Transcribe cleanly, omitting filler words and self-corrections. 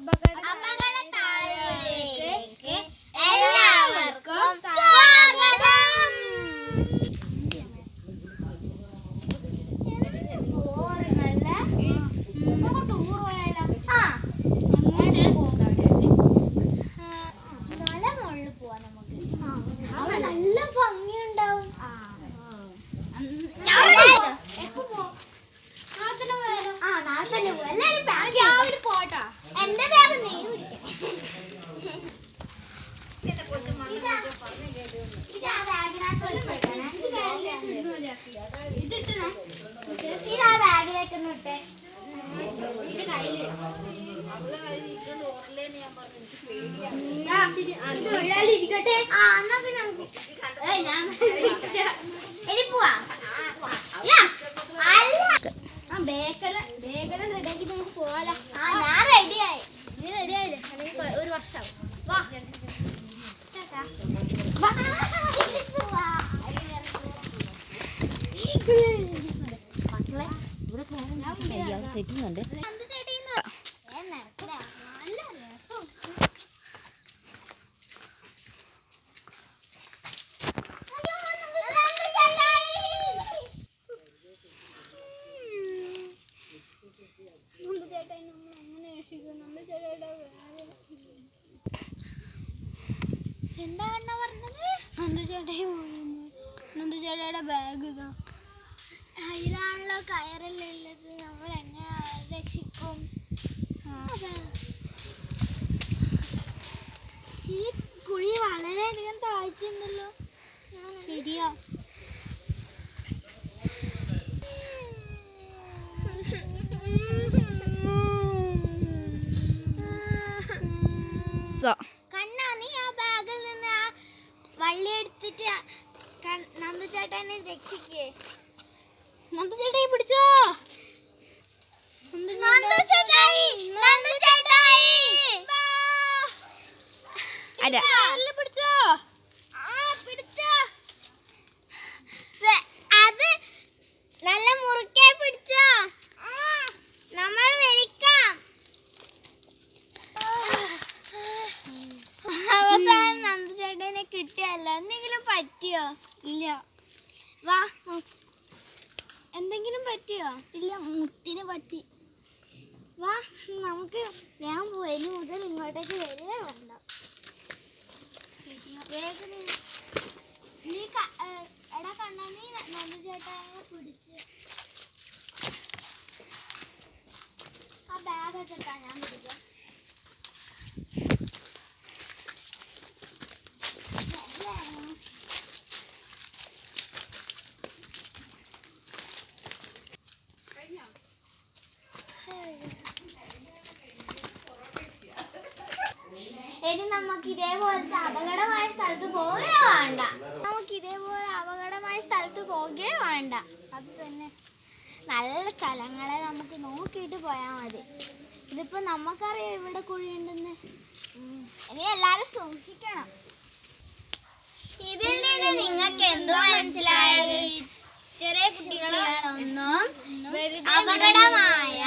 അപകടത്താരയിലേക്ക് എല്ലാവർക്കും സ്വാഗതം. ടൂർ പോയാലോ? മലമുകളിൽ പോവാ നമുക്ക്. അവിടെ നല്ല ഭംഗിയുണ്ടാവും. എപ്പോ പോ? നാളെ തന്നെ പോയാലോ? നാളെ തന്നെ പോവാം. എല്ലാരും രാവിലെ പോട്ടാ. എന്റെ ബാഗ് നീ ഇരിക്കട്ടെ. റെഡിയാക്കി നമുക്ക് പോവാലോ. ഞാൻ റെഡിയായി. നീ റെഡിയായില്ലേ? അല്ലെങ്കിൽ ഒരു വർഷം വാ. തെറ്റുന്നുണ്ട്. എന്താ കണ്ണ പറഞ്ഞത്? നന്ദുചേട്ടയുടെ ബാഗ് അതിലാണല്ലോ കയറല്ലേ ഉള്ളത്. നമ്മൾ എങ്ങനെ രക്ഷിക്കും? ഈ കുഴി വളരെയധികം താഴ്ചയുണ്ടല്ലോ. ശരിയാ. കണ്ണാ, നീ ആ ബാഗിൽ നിന്ന് ആ വള്ളി എടുത്തിട്ട് നന്ദുചേട്ടനെ രക്ഷിക്കേ. നന്ദുചേട്ടായി പിടിച്ചോ. പിടിച്ചോ. അത് നല്ല മുറുക്കെ പിടിച്ചോ. നമ്മൾ വലിക്കാം. അവസാനം നന്ദുചേട്ടനെ കിട്ടിയല്ലോ. എന്തെങ്കിലും പറ്റിയോ? ഇല്ല. വാ. എന്തെങ്കിലും പറ്റിയോ? ഇല്ല, മുട്ടിന് പറ്റി. വാ, നമുക്ക് ഞാൻ പോയി മുതൽ ഇങ്ങോട്ടേക്ക് വരിക വേണ്ട. വേഗം നീ എടാ കണ്ണാ, നീ നന്ദുചേട്ടനെ പിടിച്ച് ആ ബാഗൊക്കെ ഇട്ടാ ഞാൻ പിടിക്കാം. ഇനി നമുക്ക് ഇതേപോലത്തെ അപകടമായ സ്ഥലത്ത് പോവുകയേ വേണ്ട. അത് തന്നെ, നല്ല സ്ഥലങ്ങളെ നമുക്ക് നോക്കിയിട്ട് പോയാൽ മതി. ഇതിപ്പോ നമുക്കറിയാം ഇവിടെ കുഴിയുണ്ടെന്ന്. ഇനി എല്ലാരും സൂക്ഷിക്കണം. ഇതിൽ നിന്ന് നിങ്ങൾക്ക് എന്തോ മനസ്സിലായത്? ചെറിയ കുട്ടികളൊന്നും അപകടമായ